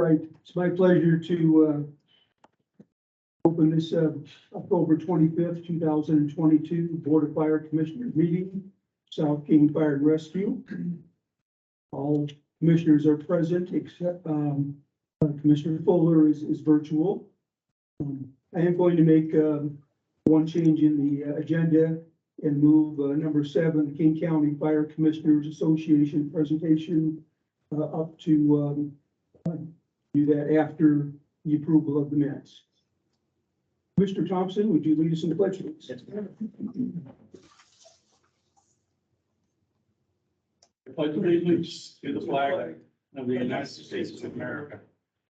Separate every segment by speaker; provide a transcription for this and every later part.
Speaker 1: right, it's my pleasure to open this October 25th, 2022 Board of Fire Commissioners meeting, South King Fire and Rescue. All commissioners are present except Commissioner Fuller is virtual. I am going to make one change in the agenda and move number 7, King County Fire Commissioners Association presentation up to do that after the approval of the minutes. Mr. Thompson, would you lead us in the pledge, please?
Speaker 2: I pledge allegiance to the flag of the United States of America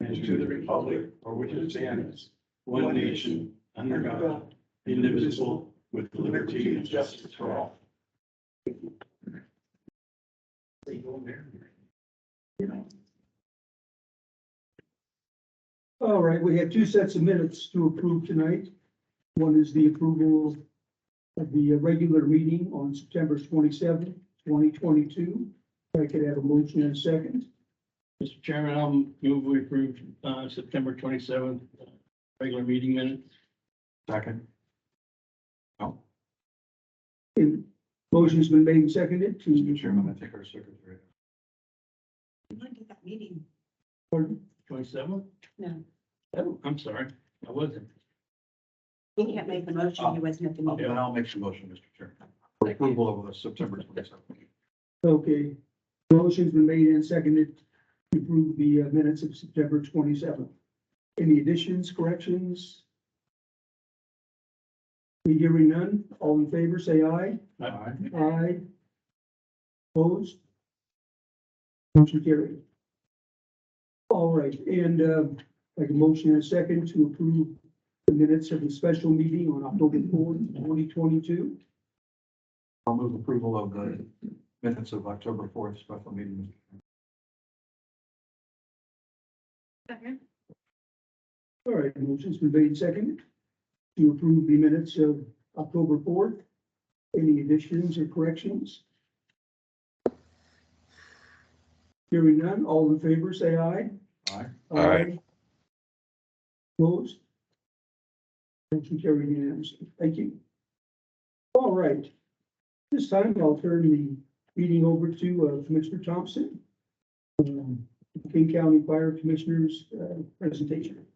Speaker 2: and to the republic for which it stands, one nation, under God, indivisible, with liberty and justice for all.
Speaker 1: All right, we have 2 sets of minutes to approve tonight. One is the approval of the regular meeting on September 27th, 2022. If I could have a motion and a second.
Speaker 2: Mr. Chairman, I'll move we approve September 27th regular meeting minutes. Second.
Speaker 1: And motion's been made and seconded to.
Speaker 2: Chairman, I think our secretary.
Speaker 3: We went to that meeting.
Speaker 2: 27th?
Speaker 3: No,
Speaker 2: Oh, I'm sorry, I wasn't.
Speaker 3: he can't make the motion. He wasn't at the meeting.
Speaker 4: Then I'll make the motion, Mr. Chairman. For approval of the September 27th.
Speaker 1: Okay, motion's been made and seconded to approve the minutes of September 27th. Any additions, corrections? Hearing none, all in favor, say aye.
Speaker 2: Aye.
Speaker 1: Aye. Opposed? Motion carried. All right, and like a motion and a second to approve the minutes of the special meeting on October 4th, 2022.
Speaker 4: I'll move approval of the minutes of October 4th special meeting.
Speaker 1: All right, motion's been made and seconded to approve the minutes of October 4th. Any additions or corrections? Hearing none, all in favor, say aye.
Speaker 4: Aye.
Speaker 1: Aye. Opposed? Motion carried unanimously. Thank you. All right. This time I'll turn the meeting over to Commissioner Thompson. King County Fire Commissioners presentation.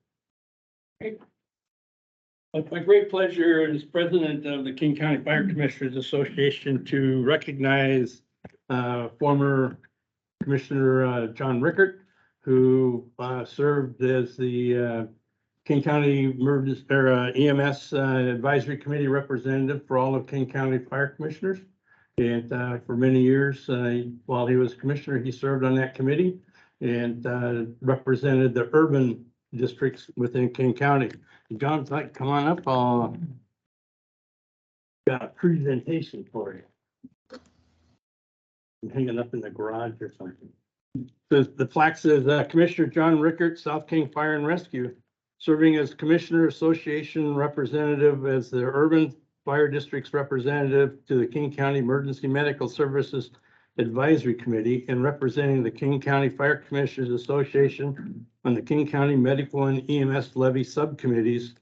Speaker 2: It's my great pleasure as president of the King County Fire Commissioners Association to recognize former Commissioner John Rickert, who served as the King County EMS Advisory Committee representative for all of King County Fire Commissioners. And for many years, while he was commissioner, he served on that committee and represented the urban districts within King County. John, if I could come on up, I'll got a presentation for you. I'm hanging up in the garage or something. The plaque says Commissioner John Rickert, South King Fire and Rescue, serving as Commissioner Association representative as the Urban Fire District's representative to the King County Emergency Medical Services Advisory Committee and representing the King County Fire Commissioners Association on the King County Medical and EMS Levy Subcommittees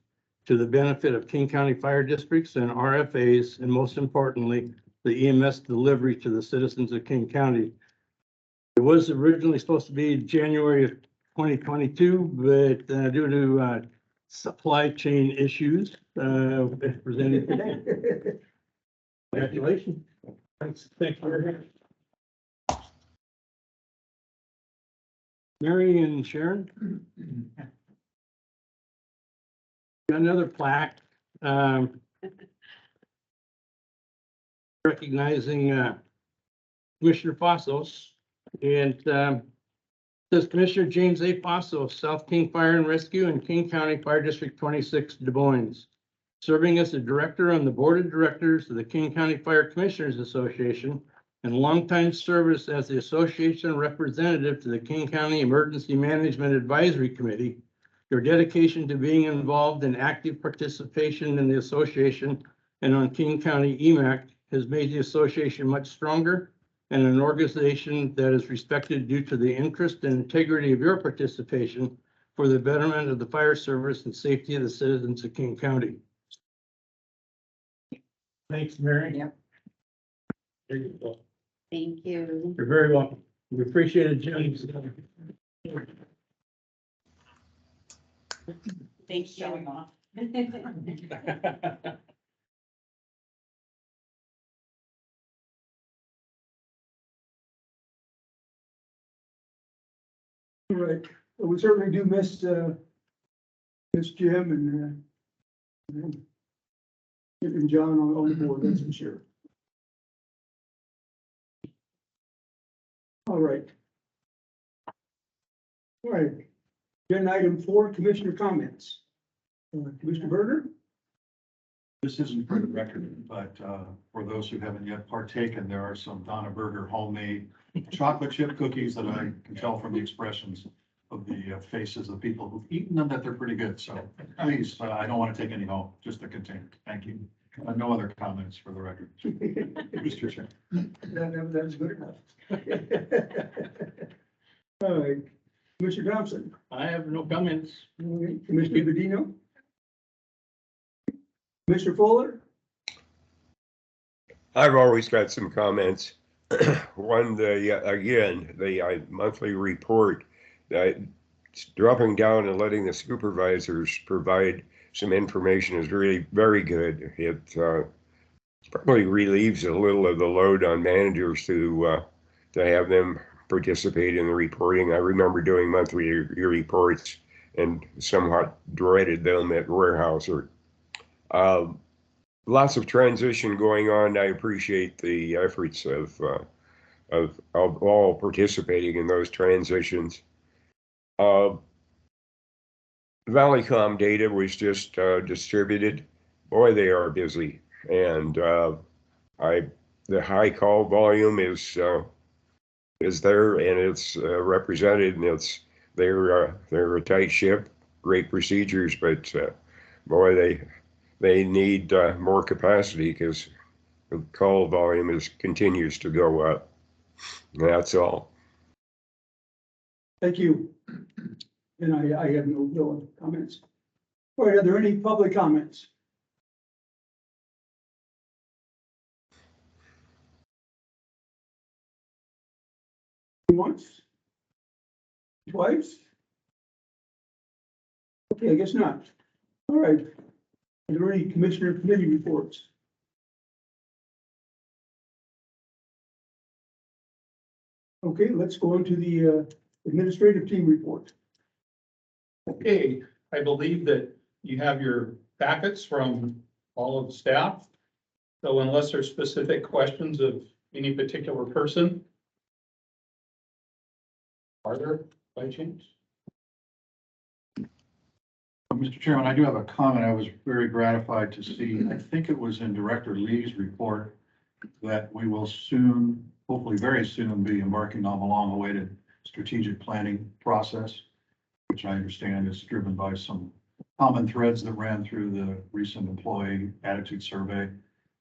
Speaker 2: to the benefit of King County Fire Districts and RFAs, and most importantly, the EMS delivery to the citizens of King County. It was originally supposed to be January of 2022, but due to supply chain issues, it's presented today. Congratulations. Thanks. Thank you very much. Mary and Sharon. Got another plaque recognizing Commissioner Passos, and says Commissioner James A. Passos, South King Fire and Rescue and King County Fire District 26, Des Moines, serving as the director on the board of directors of the King County Fire Commissioners Association and longtime service as the association representative to the King County Emergency Management Advisory Committee. Your dedication to being involved in active participation in the association and on King County EMAC has made the association much stronger and an organization that is respected due to the interest and integrity of your participation for the betterment of the fire service and safety of the citizens of King County. Thanks, Mary.
Speaker 3: Yep.
Speaker 2: There you go.
Speaker 3: Thank you.
Speaker 2: You're very welcome. We appreciate it, James.
Speaker 3: Thanks for showing off.
Speaker 1: All right, well, we certainly do miss Jim and John on the board, that's for sure. All right. All right, agenda item 4, commissioner comments. Commissioner Berger?
Speaker 4: This isn't for the record, but for those who haven't yet partaken, there are some Donna Berger homemade chocolate chip cookies that I can tell from the expressions of the faces of people who've eaten them that they're pretty good. So please, I don't want to take any home, just the container. Thank you. No other comments for the record. Mr. Chair.
Speaker 1: That's good enough. All right, Commissioner Thompson,
Speaker 2: I have no comments.
Speaker 1: all right, Commissioner Bedino? Commissioner Fuller?
Speaker 5: I've always got some comments. One, the monthly report, dropping down and letting the supervisors provide some information is really very good. It probably relieves a little of the load on managers to have them participate in the reporting. I remember doing monthly reports and somewhat dreaded them at Weyerhaeuser. Lots of transition going on. I appreciate the efforts of all participating in those transitions. Valleycom data was just distributed. Boy, they are busy, and the high call volume is there, and it's represented, and they're a tight ship, great procedures, but boy, they need more capacity because the call volume continues to go up. That's all.
Speaker 1: Thank you. And I have no comments. All right, are there any public comments? Once? Twice? Okay, I guess not. All right. Are there any commissioner committee reports? Okay, let's go on to the administrative team report.
Speaker 6: Okay, I believe that you have your packets from all of the staff. So unless there's specific questions of any particular person, are there by chance?
Speaker 4: Mr. Chairman, I do have a comment. I was very gratified to see, I think it was in Director Lee's report, that we will soon, hopefully very soon, be embarking on a long-awaited strategic planning process, which I understand is driven by some common threads that ran through the recent employee attitude survey.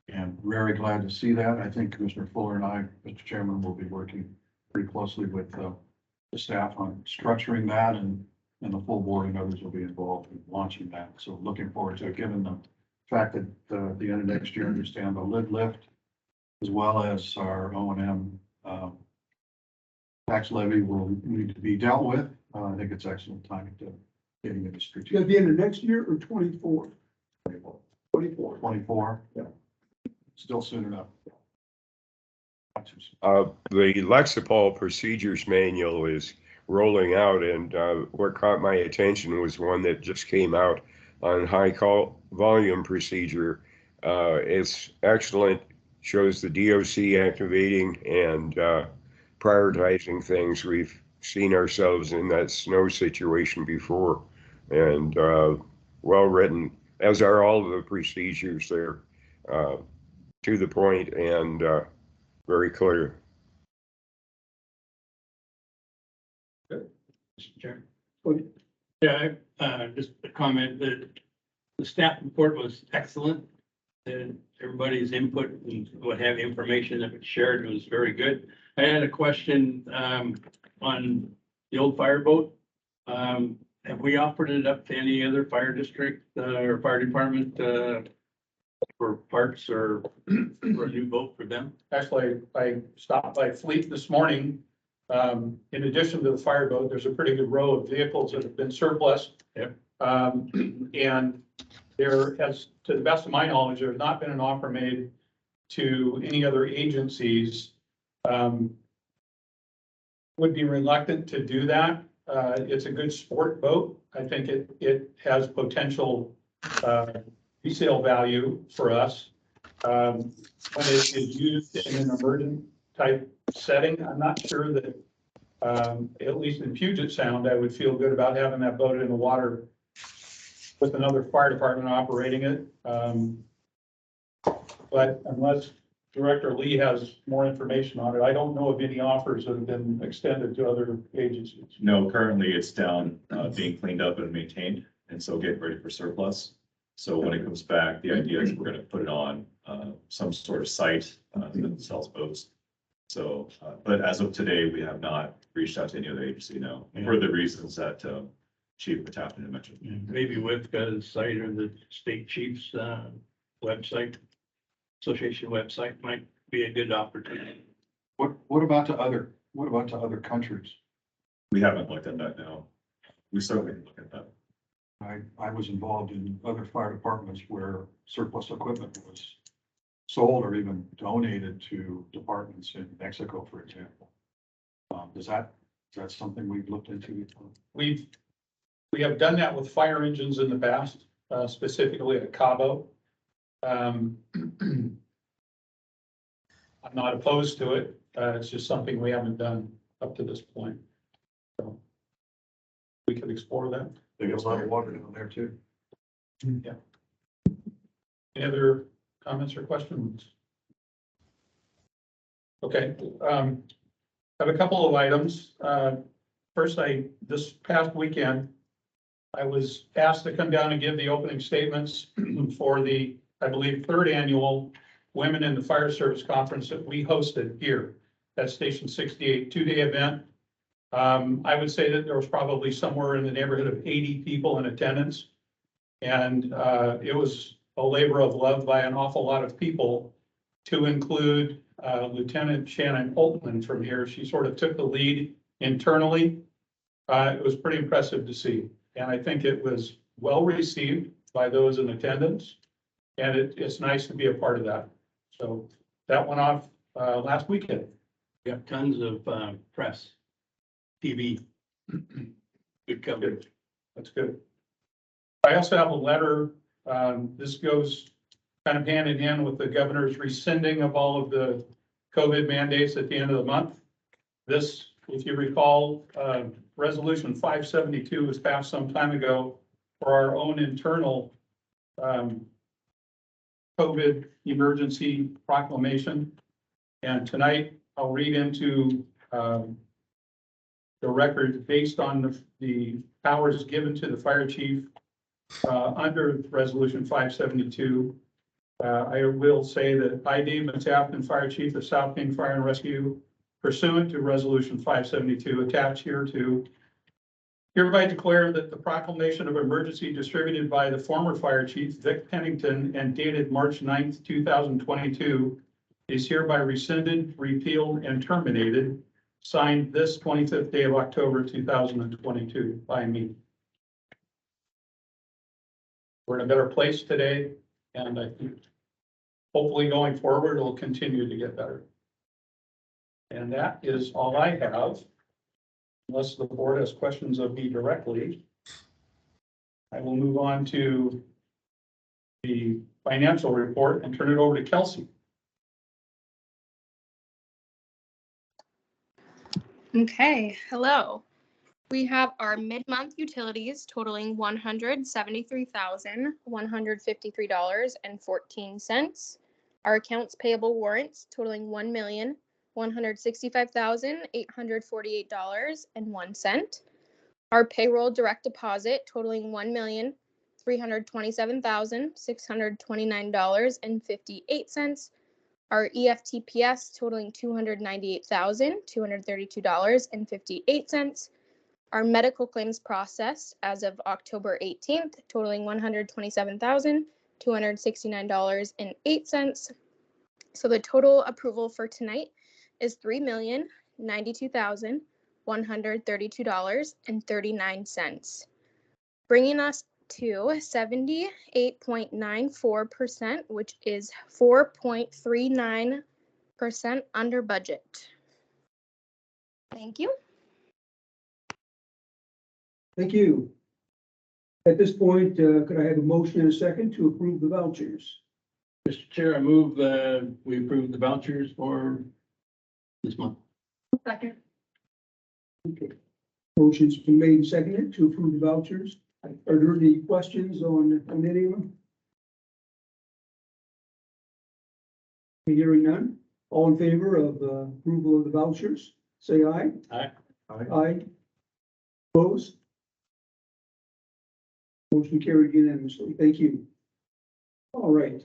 Speaker 4: And very glad to see that. I think Commissioner Fuller and I, Mr. Chairman, will be working pretty closely with the staff on structuring that, and the full board and others will be involved in launching that. So looking forward to it, given the fact that the end of next year, understand the lid lift, as well as our O&M tax levy will need to be dealt with. I think it's excellent time to getting into
Speaker 1: Is that
Speaker 4: strategic.
Speaker 1: the end of next year or 24? 24.
Speaker 4: 24.
Speaker 1: Yeah.
Speaker 4: Still soon enough.
Speaker 5: The Lexipol procedures manual is rolling out, and what caught my attention was one that just came out on high call volume procedure. It's excellent, shows the DOC activating and prioritizing things. We've seen ourselves in that snow situation before, and well written, as are all of the procedures there, to the point and very clear.
Speaker 2: Mr. Chair.
Speaker 1: Okay.
Speaker 2: Yeah, just a comment that the staff report was excellent. And everybody's input and what have information that was shared was very good. I had a question on the old fireboat. Have we offered it up to any other fire district or fire department for parts or for a new boat for them?
Speaker 6: Actually, I stopped by Fleet this morning. In addition to the fireboat, there's a pretty good row of vehicles that have been surplus.
Speaker 2: Yep.
Speaker 6: And there has, to the best of my knowledge, there has not been an offer made to any other agencies. Would be reluctant to do that. It's a good sport boat. I think it has potential resale value for us. When it is used in an emergent type setting, I'm not sure that, at least in Puget Sound, I would feel good about having that boat in the water with another fire department operating it. But unless Director Lee has more information on it, I don't know of any offers that have been extended to other agencies.
Speaker 7: No, currently it's down, being cleaned up and maintained, and so getting ready for surplus. So when it comes back, the idea is we're gonna put it on, some sort of site, that sells boats. So, but as of today, we have not reached out to any other agency, no, for the reasons that, Chief Tappan mentioned.
Speaker 2: Maybe WIFCA's site or the state chief's website, association website might be a good opportunity.
Speaker 4: What about to other countries?
Speaker 7: We haven't looked at that, no. We certainly can look at that.
Speaker 4: I was involved in other fire departments where surplus equipment was sold or even donated to departments in Mexico, for example. Is that something we've looked into?
Speaker 6: We have done that with fire engines in the past, specifically at Cabo. I'm not opposed to it. It's just something we haven't done up to this point. So we could explore that.
Speaker 4: They get a lot of water down there too.
Speaker 6: Yeah. Any other comments or questions? Okay, I have a couple of items. First, this past weekend, I was asked to come down and give the opening statements for the, I believe, third annual Women in the Fire Service Conference that we hosted here at Station 68, two-day event. I would say that there was probably somewhere in the neighborhood of 80 people in attendance. And it was a labor of love by an awful lot of people, to include Lieutenant Shannon Holtman from here. She sort of took the lead internally. It was pretty impressive to see. And I think it was well received by those in attendance. And it's nice to be a part of that. So that went off last weekend.
Speaker 2: We got tons of press, TV. Good coverage.
Speaker 6: That's good. I also have a letter. This goes kind of hand in hand with the governor's rescinding of all of the COVID mandates at the end of the month. This, if you recall, resolution 572 was passed some time ago for our own internal COVID emergency proclamation. And tonight I'll read into the record based on the powers given to the fire chief under resolution 572. I will say that I, Dave Matafton, Fire Chief of South King Fire and Rescue, pursuant to resolution 572 attached here to, hereby declare that the proclamation of emergency distributed by the former fire chief, Vic Pennington, and dated March 9th, 2022, is hereby rescinded, repealed, and terminated, signed this 25th day of October, 2022 by me. We're in a better place today, and I think hopefully going forward, it'll continue to get better. And that is all I have. Unless the board has questions of me directly, I will move on to the financial report and turn it over to Kelsey.
Speaker 8: Okay, hello. We have our mid-month utilities totaling $173,153.14. Our accounts payable warrants totaling $1,165,848.01. Our payroll direct deposit totaling $327,629.58. Our EFTPS totaling $298,232.58. Our medical claims processed as of October 18th totaling $127,269.08. So the total approval for tonight is $3,092,132.39, bringing us to 78.94%, which is 4.39% under budget. Thank you.
Speaker 1: Thank you. At this point, could I have a motion and a second to approve the vouchers?
Speaker 2: Mr. Chair, I move we approve the vouchers for this month.
Speaker 8: Second.
Speaker 1: Okay. Motion's been made and seconded to approve the vouchers. Are there any questions on any of them? Hearing none. All in favor of approval of the vouchers, say aye.
Speaker 2: Aye.
Speaker 1: Aye. Opposed? Motion carried unanimously. Thank you. All right.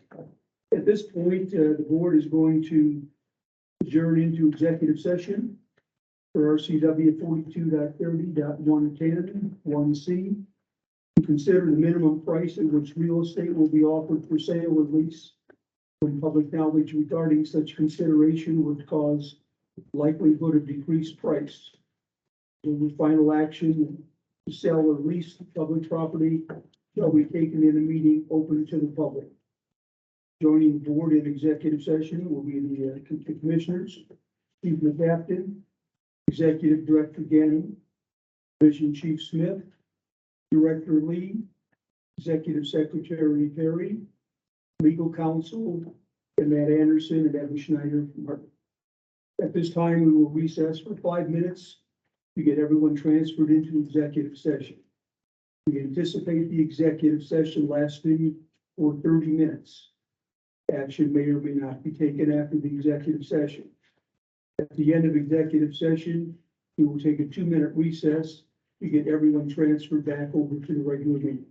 Speaker 1: At this point, the board is going to adjourn into executive session for RCW 42.30.110(1)(c). To consider the minimum price at which real estate will be offered for sale or lease when public knowledge regarding such consideration would cause likelihood of decreased price. The final action to sell or lease public property shall be taken in a meeting open to the public. Joining the board in executive session will be the commissioners, Steve McCafton, Executive Director Gannon, Division Chief Smith, Director Lee, Executive Secretary Perry, Legal Counsel, and Matt Anderson and Evan Schneider from Hartford. At this time, we will recess for 5 minutes to get everyone transferred into executive session. We anticipate the executive session lasting for 30 minutes. Action may or may not be taken after the executive session. At the end of executive session, we will take a 2-minute recess to get everyone transferred back over to the regular meeting.